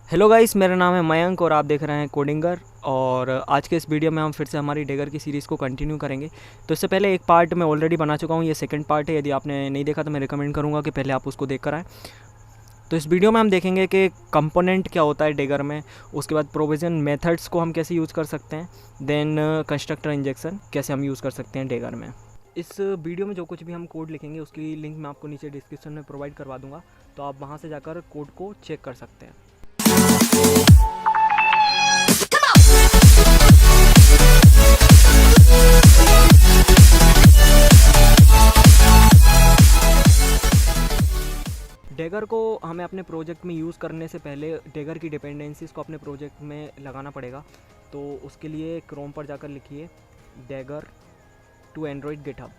Hello guys, मेरा नाम है मयंक और आप देख रहे हैं कोडिंगर। और आज के इस वीडियो में हम फिर से हमारी डेगर की सीरीज़ को कंटिन्यू करेंगे। तो इससे पहले एक पार्ट मैं ऑलरेडी बना चुका हूँ, ये सेकंड पार्ट है। यदि आपने नहीं देखा तो मैं रिकमेंड करूँगा कि पहले आप उसको देख कर आएँ। तो इस वीडियो में हम देखेंगे कि कंपोनेंट क्या होता है डेगर में, उसके बाद प्रोविज़न मेथड्स को हम कैसे यूज़ कर सकते हैं, देन कंस्ट्रक्टर इंजेक्शन कैसे हम यूज़ कर सकते हैं डेगर में। इस वीडियो में जो कुछ भी हम कोड लिखेंगे उसकी लिंक मैं आपको नीचे डिस्क्रिप्शन में प्रोवाइड करवा दूँगा, तो आप वहाँ से जाकर कोड को चेक कर सकते हैं। डेगर को हमें अपने प्रोजेक्ट में यूज़ करने से पहले डेगर की डिपेंडेंसीज़ को अपने प्रोजेक्ट में लगाना पड़ेगा। तो उसके लिए क्रोम पर जाकर लिखिए डेगर टू एंड्रॉयड गिटहब।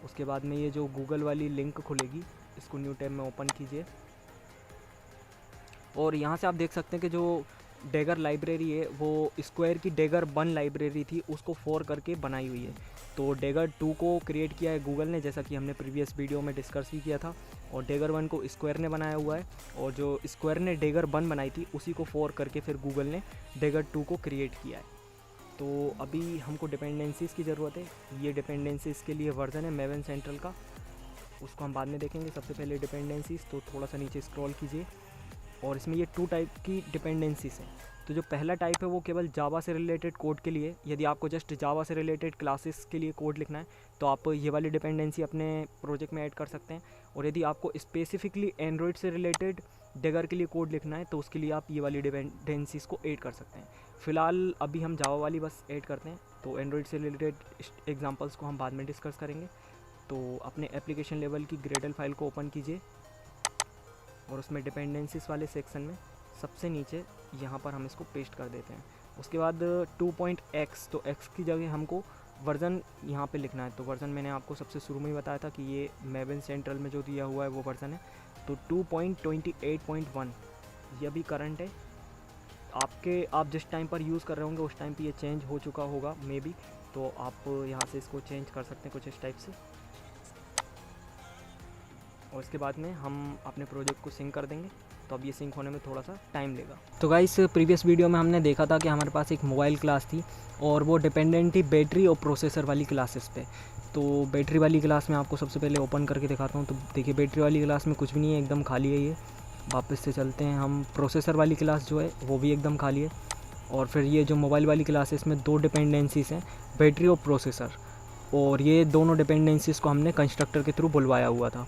उसके बाद में ये जो गूगल वाली लिंक खुलेगी, इसको न्यू टैब में ओपन कीजिए और यहाँ से आप देख सकते हैं कि जो डेगर लाइब्रेरी है वो स्क्वायर की डेगर 1 लाइब्रेरी थी, उसको 4 करके बनाई हुई है। तो डेगर 2 को क्रिएट किया है गूगल ने, जैसा कि हमने प्रीवियस वीडियो में डिस्कस भी किया था। और डेगर 1 को स्क्वायर ने बनाया हुआ है, और जो स्क्वायर ने डेगर 1 बनाई थी उसी को 4 करके फिर गूगल ने डेगर 2 को क्रिएट किया है। तो अभी हमको डिपेंडेंसीज़ की ज़रूरत है। ये डिपेंडेंसीज़ के लिए वर्जन है मेवन सेंट्रल का, उसको हम बाद में देखेंगे। सबसे पहले डिपेंडेंसीज़, तो थोड़ा सा नीचे स्क्रॉल कीजिए और इसमें ये 2 टाइप की डिपेंडेंसीज हैं। तो जो पहला टाइप है वो केवल जावा से रिलेटेड कोड के लिए। यदि आपको जस्ट जावा से रिलेटेड क्लासेस के लिए कोड लिखना है तो आप ये वाली डिपेंडेंसी अपने प्रोजेक्ट में ऐड कर सकते हैं। और यदि आपको स्पेसिफिकली एंड्रॉयड से रिलेटेड डेगर के लिए कोड लिखना है तो उसके लिए आप ये वाली डिपेंडेंसीज़ को ऐड कर सकते हैं। फ़िलहाल अभी हम जावा वाली बस ऐड करते हैं, तो एंड्रॉयड से रिलेटेड एग्जांपल्स को हम बाद में डिस्कस करेंगे। तो अपने एप्लीकेशन लेवल की ग्रेडल फाइल को ओपन कीजिए और उसमें डिपेंडेंसीज वाले सेक्शन में सबसे नीचे यहाँ पर हम इसको पेस्ट कर देते हैं। उसके बाद 2.x, तो x की जगह हमको वर्ज़न यहाँ पे लिखना है। तो वर्ज़न मैंने आपको सबसे शुरू में ही बताया था कि ये मेवन सेंट्रल में जो दिया हुआ है वो वर्ज़न है। तो 2.28.1 ये अभी करंट है। आप जिस टाइम पर यूज़ कर रहे होंगे उस टाइम पे ये चेंज हो चुका होगा मे बी, तो आप यहाँ से इसको चेंज कर सकते हैं कुछ इस टाइप से। और इसके बाद में हम अपने प्रोजेक्ट को सिंक कर देंगे। तो अब ये सिंक होने में थोड़ा सा टाइम लेगा। तो गाइस, प्रीवियस वीडियो में हमने देखा था कि हमारे पास एक मोबाइल क्लास थी और वो डिपेंडेंट थी बैटरी और प्रोसेसर वाली क्लासेस पे। तो बैटरी वाली क्लास में आपको सबसे पहले ओपन करके दिखाता हूँ। तो देखिए, बैटरी वाली क्लास में कुछ भी नहीं है, एकदम खाली है ये। वापस से चलते हैं हम। प्रोसेसर वाली क्लास जो है वो भी एकदम खाली है। और फिर ये जो मोबाइल वाली क्लास है इसमें 2 डिपेंडेंसीज़ हैं, बैटरी और प्रोसेसर। और ये दोनों डिपेंडेंसीज़ को हमने कंस्ट्रक्टर के थ्रू बुलवाया हुआ था।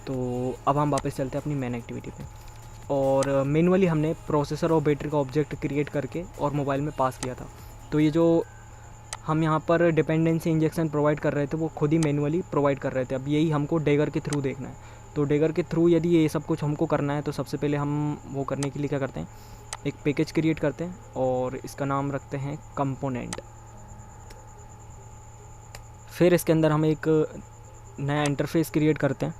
तो अब हम वापस चलते हैं अपनी मेन एक्टिविटी पे। और मैनुअली हमने प्रोसेसर और बैटरी का ऑब्जेक्ट क्रिएट करके और मोबाइल में पास किया था। तो ये जो हम यहाँ पर डिपेंडेंसी इंजेक्शन प्रोवाइड कर रहे थे वो खुद ही मैनुअली प्रोवाइड कर रहे थे। अब यही हमको डेगर के थ्रू देखना है। तो डेगर के थ्रू यदि ये सब कुछ हमको करना है तो सबसे पहले हम वो करने के लिए क्या करते हैं, एक पैकेज क्रिएट करते हैं और इसका नाम रखते हैं कंपोनेंट। फिर इसके अंदर हम एक नया इंटरफेस क्रिएट करते हैं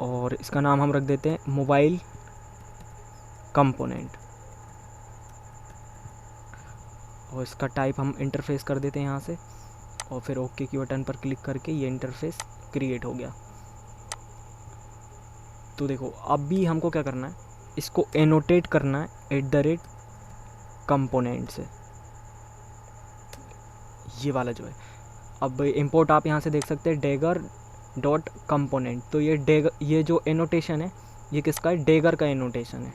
और इसका नाम हम रख देते हैं मोबाइल कंपोनेंट। और इसका टाइप हम इंटरफेस कर देते हैं यहाँ से, और फिर ओके की बटन पर क्लिक करके ये इंटरफेस क्रिएट हो गया। तो देखो, अब भी हमको क्या करना है, इसको एनोटेट करना है @कंपोनेंट से, ये वाला जो है। अब इंपोर्ट आप यहाँ से देख सकते हैं डेगर डॉट कंपोनेंट। तो ये जो एनोटेशन है ये किसका है, डेगर का एनोटेशन है।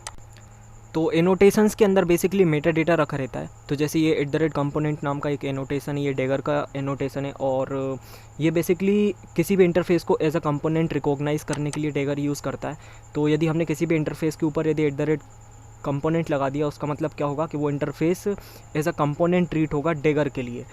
तो एनोटेशंस के अंदर बेसिकली मेटा डेटा रखा रहता है। तो जैसे ये @कंपोनेंट नाम का एक एनोटेशन है, ये डेगर का एनोटेशन है। और ये बेसिकली किसी भी इंटरफेस को एज अ कंपोनेंट रिकॉग्नाइज़ करने के लिए डेगर यूज़ करता है। तो यदि हमने किसी भी इंटरफेस के ऊपर यदि कंपोनेंट लगा दिया, उसका मतलब क्या होगा कि वो interface as a component treat होगा डेगर के लिए।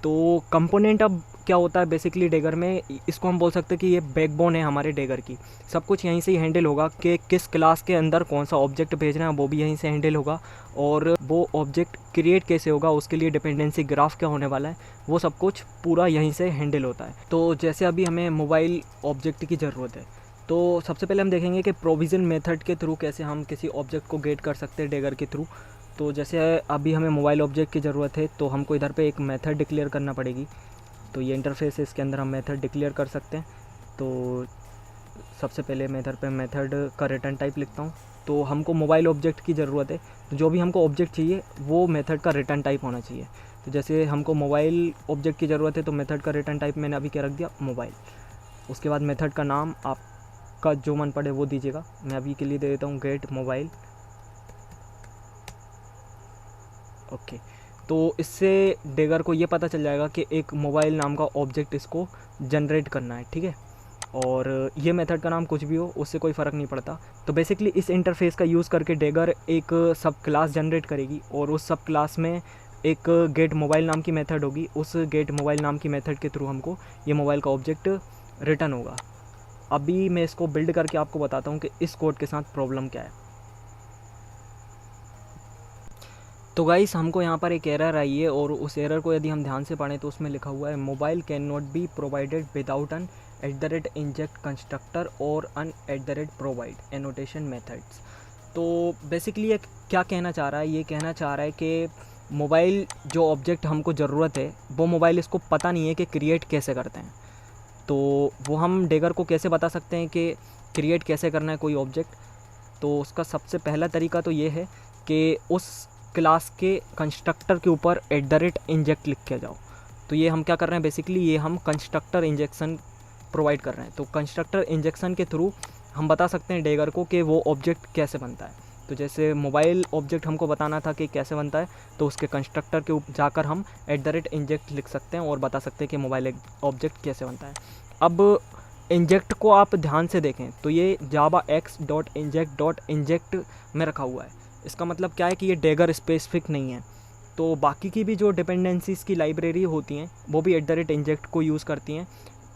तो कंपोनेंट अब क्या होता है बेसिकली डेगर में, इसको हम बोल सकते हैं कि ये बैकबोन है हमारे डेगर की। सब कुछ यहीं से ही हैंडल होगा कि किस क्लास के अंदर कौन सा ऑब्जेक्ट भेजना है वो भी यहीं से हैंडल होगा। और वो ऑब्जेक्ट क्रिएट कैसे होगा, उसके लिए डिपेंडेंसी ग्राफ क्या होने वाला है, वो सब कुछ पूरा यहीं से हैंडल होता है। तो जैसे अभी हमें मोबाइल ऑब्जेक्ट की ज़रूरत है, तो सबसे पहले हम देखेंगे कि प्रोविज़न मेथड के थ्रू कैसे हम किसी ऑब्जेक्ट को गेट कर सकते हैं डेगर के थ्रू। तो जैसे अभी हमें मोबाइल ऑब्जेक्ट की ज़रूरत है तो हमको इधर पे एक मेथड डिक्लेयर करना पड़ेगी। तो ये इंटरफेस है, इसके अंदर हम मेथड डिक्लेयर कर सकते हैं। तो सबसे पहले मैं इधर पे मेथड का रिटर्न टाइप लिखता हूँ तो हमको मोबाइल ऑब्जेक्ट की ज़रूरत है, तो जो भी हमको ऑब्जेक्ट चाहिए वो मेथड का रिटर्न टाइप होना चाहिए। तो जैसे हमको मोबाइल ऑब्जेक्ट की ज़रूरत है तो मेथड का रिटर्न टाइप मैंने अभी क्या रख दिया, मोबाइल। उसके बाद मेथड का नाम आपका जो मन पड़े वो दीजिएगा, मैं अभी के लिए दे देता हूँ गेट मोबाइल। ओके, तो इससे डेगर को ये पता चल जाएगा कि एक मोबाइल नाम का ऑब्जेक्ट इसको जनरेट करना है, ठीक है। और ये मेथड का नाम कुछ भी हो उससे कोई फ़र्क नहीं पड़ता। तो बेसिकली इस इंटरफेस का यूज़ करके डेगर एक सब क्लास जनरेट करेगी और उस सब क्लास में एक गेट मोबाइल नाम की मेथड होगी। उस गेट मोबाइल नाम की मेथड के थ्रू हमको ये मोबाइल का ऑब्जेक्ट रिटर्न होगा। अभी मैं इसको बिल्ड करके आपको बताता हूँ कि इस कोड के साथ प्रॉब्लम क्या है। तो गाइस हमको यहाँ पर एक एरर आई है और उस एरर को यदि हम ध्यान से पढ़ें तो उसमें लिखा हुआ है mobile can not be provided without an @inject constructor और अन @provide एनोटेशन मेथड्स। तो बेसिकली ये क्या कहना चाह रहा है, ये कहना चाह रहा है कि मोबाइल जो ऑब्जेक्ट हमको ज़रूरत है वो मोबाइल इसको पता नहीं है कि क्रिएट कैसे करते हैं। तो वो हम डेगर को कैसे बता सकते हैं कि क्रिएट कैसे करना है कोई ऑब्जेक्ट। तो उसका सबसे पहला तरीका तो ये है कि उस क्लास के कंस्ट्रक्टर के ऊपर @inject लिख के जाओ। तो ये हम क्या कर रहे हैं, बेसिकली ये हम कंस्ट्रक्टर इंजेक्शन प्रोवाइड कर रहे हैं। तो कंस्ट्रक्टर इंजेक्शन के थ्रू हम बता सकते हैं डेगर को कि वो ऑब्जेक्ट कैसे बनता है। तो जैसे मोबाइल ऑब्जेक्ट हमको बताना था कि कैसे बनता है, तो उसके कंस्ट्रक्टर के ऊपर जाकर हम @inject लिख सकते हैं और बता सकते हैं कि मोबाइल ऑब्जेक्ट कैसे बनता है। अब इंजेक्ट को आप ध्यान से देखें तो ये javax.inject में रखा हुआ है। इसका मतलब क्या है कि ये डेगर स्पेसिफिक नहीं है। तो बाकी की भी जो डिपेंडेंसीज़ की लाइब्रेरी होती हैं वो भी @inject को यूज़ करती हैं।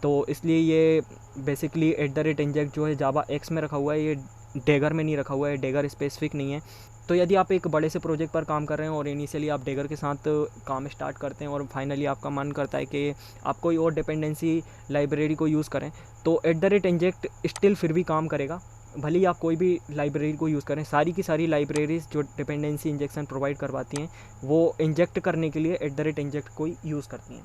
तो इसलिए ये बेसिकली @inject जो है जावा एक्स में रखा हुआ है, ये डेगर में नहीं रखा हुआ है, डेगर स्पेसिफिक नहीं है। तो यदि आप एक बड़े से प्रोजेक्ट पर काम कर रहे हैं और इनिशियली आप डेगर के साथ काम स्टार्ट करते हैं और फाइनली आपका मन करता है कि आप कोई और डिपेंडेंसी लाइब्रेरी को यूज़ करें, तो @inject स्टिल फिर भी काम करेगा। भले ही आप कोई भी लाइब्रेरी को यूज़ करें, सारी की सारी लाइब्रेरीज़ जो डिपेंडेंसी इंजेक्शन प्रोवाइड करवाती हैं वो इंजेक्ट करने के लिए @inject को यूज़ करती हैं।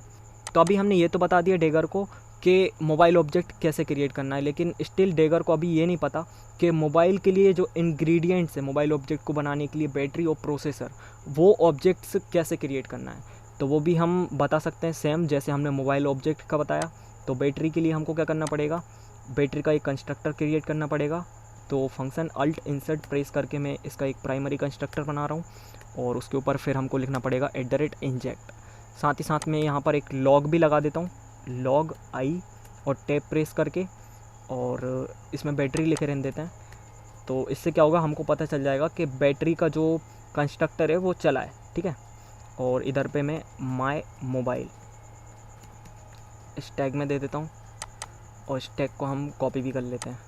तो अभी हमने ये तो बता दिया डेगर को कि मोबाइल ऑब्जेक्ट कैसे क्रिएट करना है, लेकिन स्टिल डेगर को अभी ये नहीं पता कि मोबाइल के लिए जो इंग्रेडिएंट्स है मोबाइल ऑब्जेक्ट को बनाने के लिए, बैटरी और प्रोसेसर, वो ऑब्जेक्ट्स कैसे क्रिएट करना है। तो वो भी हम बता सकते हैं सेम जैसे हमने मोबाइल ऑब्जेक्ट का बताया। तो बैटरी के लिए हमको क्या करना पड़ेगा, बैटरी का एक कंस्ट्रक्टर क्रिएट करना पड़ेगा। तो फंक्शन अल्ट इंसर्ट प्रेस करके मैं इसका एक प्राइमरी कंस्ट्रक्टर बना रहा हूँ और उसके ऊपर फिर हमको लिखना पड़ेगा @inject। साथ ही साथ मैं यहाँ पर एक लॉग भी लगा देता हूँ, लॉग आई, और टैब प्रेस करके, और इसमें बैटरी लिखे रहने देते हैं। तो इससे क्या होगा, हमको पता चल जाएगा कि बैटरी का जो कंस्ट्रक्टर है वो चला है, ठीक है। और इधर पे मैं माय मोबाइल इस टैग में दे देता हूँ और इस टैग को हम कॉपी भी कर लेते हैं,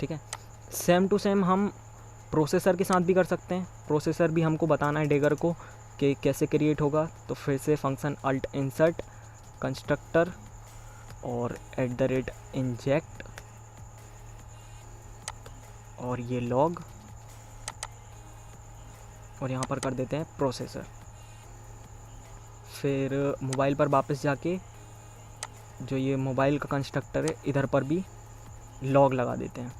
ठीक है। सेम टू सेम हम प्रोसेसर के साथ भी कर सकते हैं। प्रोसेसर भी हमको बताना है डेगर को कि कैसे क्रिएट होगा। तो फिर से फंक्शन अल्ट इंसर्ट कंस्ट्रक्टर और @inject और ये लॉग, और यहाँ पर कर देते हैं प्रोसेसर। फिर मोबाइल पर वापस जाके जो ये मोबाइल का कंस्ट्रक्टर है इधर पर भी लॉग लगा देते हैं,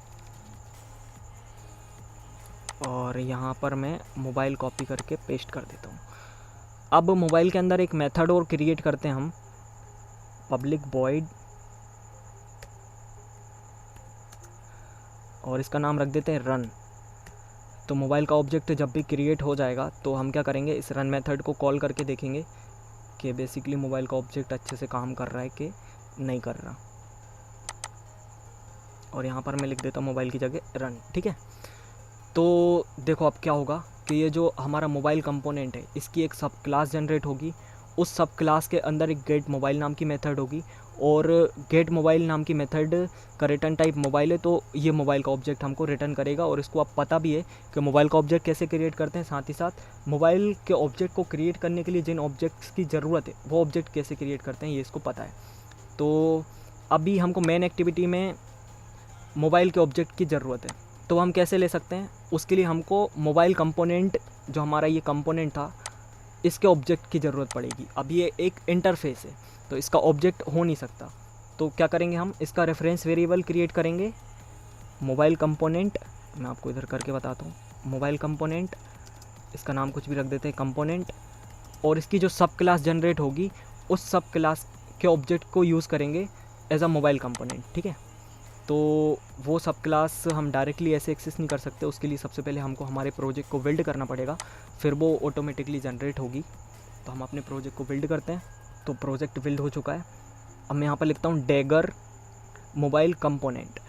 और यहाँ पर मैं मोबाइल कॉपी करके पेस्ट कर देता हूँ। अब मोबाइल के अंदर एक मेथड और क्रिएट करते हैं हम, पब्लिक वॉइड, और इसका नाम रख देते हैं रन। तो मोबाइल का ऑब्जेक्ट जब भी क्रिएट हो जाएगा तो हम क्या करेंगे, इस रन मेथड को कॉल करके देखेंगे कि बेसिकली मोबाइल का ऑब्जेक्ट अच्छे से काम कर रहा है कि नहीं कर रहा। और यहाँ पर मैं लिख देता हूँ मोबाइल की जगह रन, ठीक है। तो देखो अब क्या होगा कि ये जो हमारा मोबाइल कंपोनेंट है इसकी एक सब क्लास जनरेट होगी। उस सब क्लास के अंदर एक गेट मोबाइल नाम की मेथड होगी, और गेट मोबाइल नाम की मेथड का रिटर्न टाइप मोबाइल है, तो ये मोबाइल का ऑब्जेक्ट हमको रिटर्न करेगा। और इसको अब पता भी है कि मोबाइल का ऑब्जेक्ट कैसे क्रिएट करते हैं, साथ ही साथ मोबाइल के ऑब्जेक्ट को क्रिएट करने के लिए जिन ऑब्जेक्ट्स की ज़रूरत है वो ऑब्जेक्ट कैसे क्रिएट करते हैं ये इसको पता है। तो अभी हमको मेन एक्टिविटी में मोबाइल के ऑब्जेक्ट की ज़रूरत है, तो हम कैसे ले सकते हैं, उसके लिए हमको मोबाइल कंपोनेंट जो हमारा ये कंपोनेंट था इसके ऑब्जेक्ट की ज़रूरत पड़ेगी। अब ये एक इंटरफेस है तो इसका ऑब्जेक्ट हो नहीं सकता। तो क्या करेंगे, हम इसका रेफरेंस वेरिएबल क्रिएट करेंगे मोबाइल कंपोनेंट मैं आपको इधर करके बताता हूँ। मोबाइल कंपोनेंट, इसका नाम कुछ भी रख देते हैं कंपोनेंट, और इसकी जो सब क्लास जनरेट होगी उस सब क्लास के ऑब्जेक्ट को यूज़ करेंगे एज अ मोबाइल कंपोनेंट, ठीक है। तो वो सब क्लास हम डायरेक्टली ऐसे एक्सेस नहीं कर सकते, उसके लिए सबसे पहले हमको हमारे प्रोजेक्ट को बिल्ड करना पड़ेगा, फिर वो ऑटोमेटिकली जनरेट होगी। तो हम अपने प्रोजेक्ट को बिल्ड करते हैं। तो प्रोजेक्ट बिल्ड हो चुका है। अब मैं यहाँ पर लिखता हूँ डेगर मोबाइल कंपोनेंट।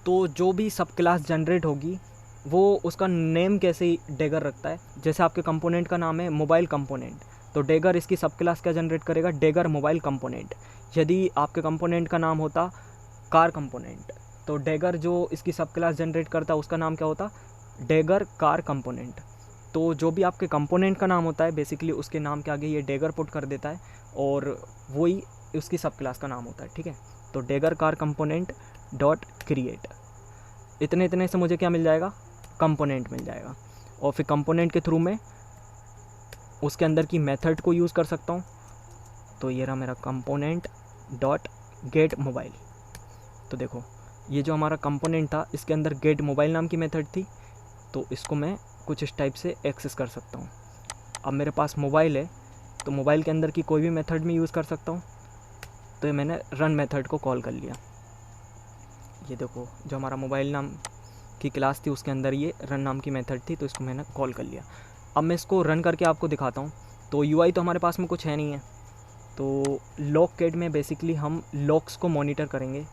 तो जो भी सब क्लास जनरेट होगी वो उसका नेम कैसे डेगर रखता है, जैसे आपके कंपोनेंट का नाम है मोबाइल कंपोनेंट, तो डेगर इसकी सब क्लास क्या जनरेट करेगा, डेगर मोबाइल कंपोनेंट। यदि आपके कंपोनेंट का नाम होता कार कंपोनेंट, तो डेगर जो इसकी सब क्लास जनरेट करता है उसका नाम क्या होता, डेगर कार कंपोनेंट। तो जो भी आपके कंपोनेंट का नाम होता है बेसिकली उसके नाम के आगे ये डेगर पुट कर देता है और वही उसकी सब क्लास का नाम होता है, ठीक है। तो डेगर कार कंपोनेंट डॉट क्रिएट, इतने से मुझे क्या मिल जाएगा, कंपोनेंट मिल जाएगा। और फिर कंपोनेंट के थ्रू मैं उसके अंदर की मेथड को यूज़ कर सकता हूँ। तो ये रहा मेरा कंपोनेंट डॉट गेट मोबाइल। तो देखो ये जो हमारा कंपोनेंट था इसके अंदर गेट मोबाइल नाम की मेथड थी, तो इसको मैं कुछ इस टाइप से एक्सेस कर सकता हूँ। अब मेरे पास मोबाइल है तो मोबाइल के अंदर की कोई भी मेथड में यूज़ कर सकता हूँ। तो ये मैंने रन मेथड को कॉल कर लिया। ये देखो जो हमारा मोबाइल नाम की क्लास थी उसके अंदर ये रन नाम की मेथड थी, तो इसको मैंने कॉल कर लिया। अब मैं इसको रन करके आपको दिखाता हूँ। तो यूआई तो हमारे पास में कुछ है नहीं है, तो लॉक कैड में बेसिकली हम लॉक्स को मॉनिटर करेंगे।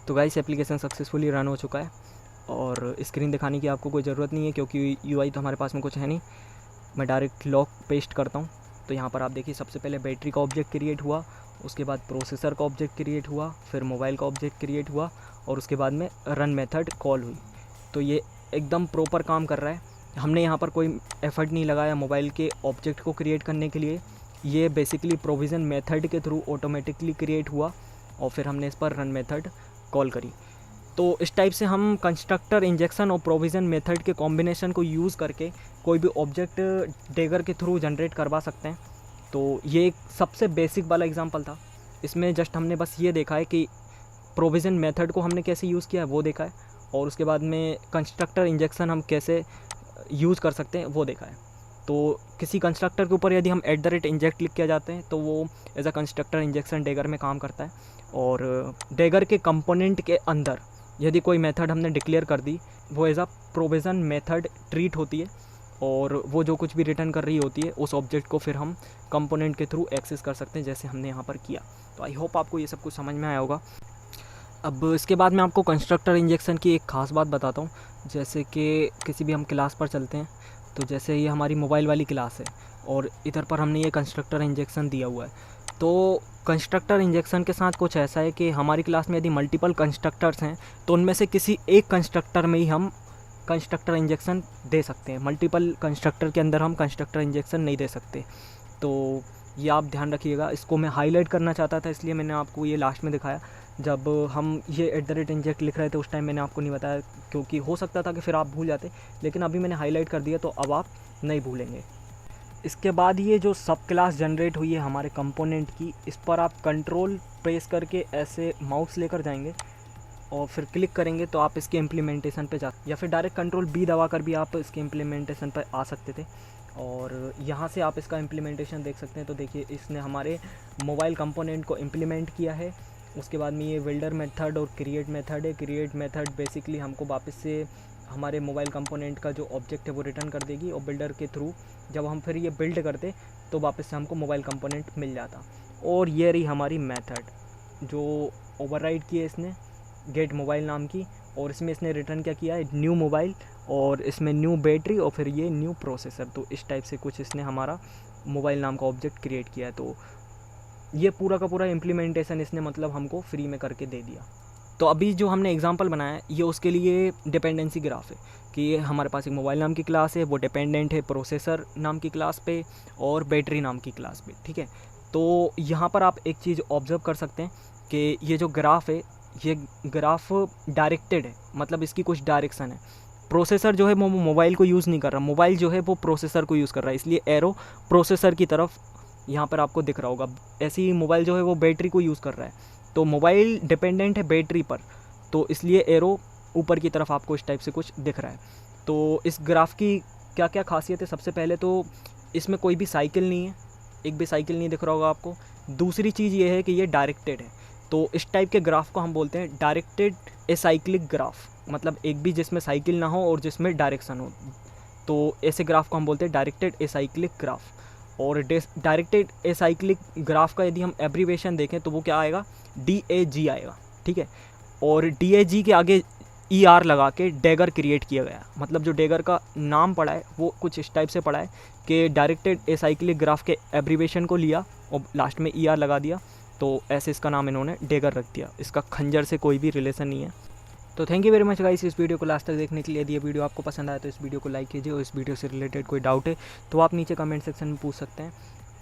तो गाइस एप्लीकेशन सक्सेसफुली रन हो चुका है और स्क्रीन दिखाने की आपको कोई ज़रूरत नहीं है क्योंकि यूआई तो हमारे पास में कुछ है नहीं। मैं डायरेक्ट लॉक पेस्ट करता हूँ। तो यहाँ पर आप देखिए सबसे पहले बैटरी का ऑब्जेक्ट क्रिएट हुआ, उसके बाद प्रोसेसर का ऑब्जेक्ट क्रिएट हुआ, फिर मोबाइल का ऑब्जेक्ट क्रिएट हुआ और उसके बाद में रन मेथड कॉल हुई। तो ये एकदम प्रॉपर काम कर रहा है। हमने यहाँ पर कोई एफर्ट नहीं लगाया मोबाइल के ऑब्जेक्ट को क्रिएट करने के लिए, ये बेसिकली प्रोविज़न मेथड के थ्रू ऑटोमेटिकली क्रिएट हुआ और फिर हमने इस पर रन मेथड कॉल करी। तो इस टाइप से हम कंस्ट्रक्टर इंजेक्शन और प्रोविज़न मेथड के कॉम्बिनेशन को यूज़ करके कोई भी ऑब्जेक्ट डेगर के थ्रू जनरेट करवा सकते हैं। तो ये एक सबसे बेसिक वाला एग्जांपल था। इसमें जस्ट हमने बस ये देखा है कि प्रोविज़न मेथड को हमने कैसे यूज़ किया है वो देखा है, और उसके बाद में कंस्ट्रक्टर इंजेक्शन हम कैसे यूज़ कर सकते हैं वो देखा है। तो किसी कंस्ट्रक्टर के ऊपर यदि हम @इंजेक्ट क्लिक किया जाते हैं तो वो एज अ कंस्ट्रक्टर इंजेक्शन डेगर में काम करता है। और डेगर के कंपोनेंट के अंदर यदि कोई मेथड हमने डिक्लेयर कर दी वो as a provision method treat होती है और वो जो कुछ भी रिटर्न कर रही होती है उस ऑब्जेक्ट को फिर हम कंपोनेंट के थ्रू एक्सेस कर सकते हैं, जैसे हमने यहाँ पर किया। तो आई होप आपको ये सब कुछ समझ में आया होगा। अब इसके बाद मैं आपको कंस्ट्रक्टर इंजेक्शन की एक ख़ास बात बताता हूँ। जैसे कि किसी भी हम क्लास पर चलते हैं, तो जैसे ये हमारी मोबाइल वाली क्लास है और इधर पर हमने ये कंस्ट्रक्टर इंजेक्शन दिया हुआ है। तो कंस्ट्रक्टर इंजेक्शन के साथ कुछ ऐसा है कि हमारी क्लास में यदि मल्टीपल कंस्ट्रक्टर्स हैं तो उनमें से किसी एक कंस्ट्रक्टर में ही हम कंस्ट्रक्टर इंजेक्शन दे सकते हैं। मल्टीपल कंस्ट्रक्टर के अंदर हम कंस्ट्रक्टर इंजेक्शन नहीं दे सकते। तो ये आप ध्यान रखिएगा। इसको मैं हाईलाइट करना चाहता था इसलिए मैंने आपको ये लास्ट में दिखाया। जब हम ये @इंजेक्ट लिख रहे थे उस टाइम मैंने आपको नहीं बताया क्योंकि हो सकता था कि फिर आप भूल जाते, लेकिन अभी मैंने हाईलाइट कर दिया तो अब आप नहीं भूलेंगे। इसके बाद ये जो सब क्लास जनरेट हुई है हमारे कंपोनेंट की, इस पर आप कंट्रोल प्रेस करके ऐसे माउस लेकर जाएंगे और फिर क्लिक करेंगे तो आप इसके इम्प्लीमेंटेशन पे जा, या फिर डायरेक्ट कंट्रोल B दबा कर भी आप इसके इम्प्लीमेंटेशन पर आ सकते थे। और यहाँ से आप इसका इम्प्लीमेंटेशन देख सकते हैं। तो देखिए इसने हमारे मोबाइल कंपोनेंट को इम्प्लीमेंट किया है। उसके बाद में ये बिल्डर मेथड और क्रिएट मेथड है। क्रिएट मेथड बेसिकली हमको वापस से हमारे मोबाइल कंपोनेंट का जो ऑब्जेक्ट है वो रिटर्न कर देगी, और बिल्डर के थ्रू जब हम फिर ये बिल्ड करते तो वापस से हमको मोबाइल कंपोनेंट मिल जाता। और ये रही हमारी मेथड जो ओवरराइड की है इसने गेट मोबाइल नाम की, और इसमें इसने रिटर्न क्या किया है, न्यू मोबाइल, और इसमें न्यू बैटरी और फिर ये न्यू प्रोसेसर। तो इस टाइप से कुछ इसने हमारा मोबाइल नाम का ऑब्जेक्ट क्रिएट किया है। तो ये पूरा का पूरा इम्प्लीमेंटेशन इसने मतलब हमको फ्री में करके दे दिया। तो अभी जो हमने एग्जांपल बनाया है ये उसके लिए डिपेंडेंसी ग्राफ है कि ये हमारे पास एक मोबाइल नाम की क्लास है, वो डिपेंडेंट है प्रोसेसर नाम की क्लास पे और बैटरी नाम की क्लास पे, ठीक है। तो यहाँ पर आप एक चीज़ ऑब्जर्व कर सकते हैं कि ये जो ग्राफ है ये ग्राफ डायरेक्टेड है, मतलब इसकी कुछ डायरेक्शन है। प्रोसेसर जो है वो मोबाइल को यूज़ नहीं कर रहा, मोबाइल जो है वो प्रोसेसर को यूज़ कर रहा है, इसलिए एरो प्रोसेसर की तरफ यहाँ पर आपको दिख रहा होगा। ऐसे ही मोबाइल जो है वो बैटरी को यूज़ कर रहा है, तो मोबाइल डिपेंडेंट है बैटरी पर, तो इसलिए एरो ऊपर की तरफ आपको इस टाइप से कुछ दिख रहा है। तो इस ग्राफ की क्या क्या खासियत है, सबसे पहले तो इसमें कोई भी साइकिल नहीं है, एक भी साइकिल नहीं दिख रहा होगा आपको। दूसरी चीज़ ये है कि ये डायरेक्टेड है। तो इस टाइप के ग्राफ को हम बोलते हैं डायरेक्टेड एसाइक्लिक ग्राफ, मतलब एक भी जिसमें साइकिल ना हो और जिसमें डायरेक्शन हो, तो ऐसे ग्राफ को हम बोलते हैं डायरेक्टेड एसाइक्लिक ग्राफ। और डायरेक्टेड एसाइक्लिक ग्राफ का यदि हम एब्रीवेशन देखें तो वो क्या आएगा, DAG आएगा, ठीक है। और DAG के आगे ER लगा के डैगर क्रिएट किया गया, मतलब जो डैगर का नाम पड़ा है वो कुछ इस टाइप से पड़ा है कि डायरेक्टेड एसाइक्लिक ग्राफ के एब्रीवेशन को लिया और लास्ट में ER लगा दिया, तो ऐसे इसका नाम इन्होंने डैगर रख दिया। इसका खंजर से कोई भी रिलेशन नहीं है। तो thank you very much guys इस वीडियो को लास्ट तक देखने के लिए। यदि ये वीडियो आपको पसंद आया तो इस वीडियो को लाइक कीजिए, और इस वीडियो से रिलेटेड कोई डाउट है तो आप नीचे कमेंट सेक्शन में पूछ सकते हैं।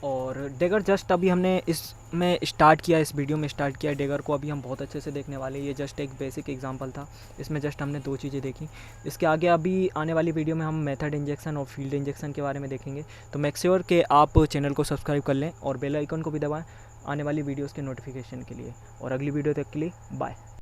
और डैगर जस्ट अभी हमने इसमें स्टार्ट किया, इस वीडियो में स्टार्ट किया डैगर को, अभी हम बहुत अच्छे से देखने वाले हैं। ये जस्ट एक बेसिक एग्जांपल था, इसमें जस्ट हमने 2 चीज़ें देखी। इसके आगे अभी आने वाली वीडियो में हम मेथड इंजेक्शन और फील्ड इंजेक्शन के बारे में देखेंगे। तो मेक श्योर कि आप चैनल को सब्सक्राइब कर लें और बेल आइकन को भी दबाएं आने वाली वीडियोज़ के नोटिफिकेशन के लिए। और अगली वीडियो तक के लिए बाय।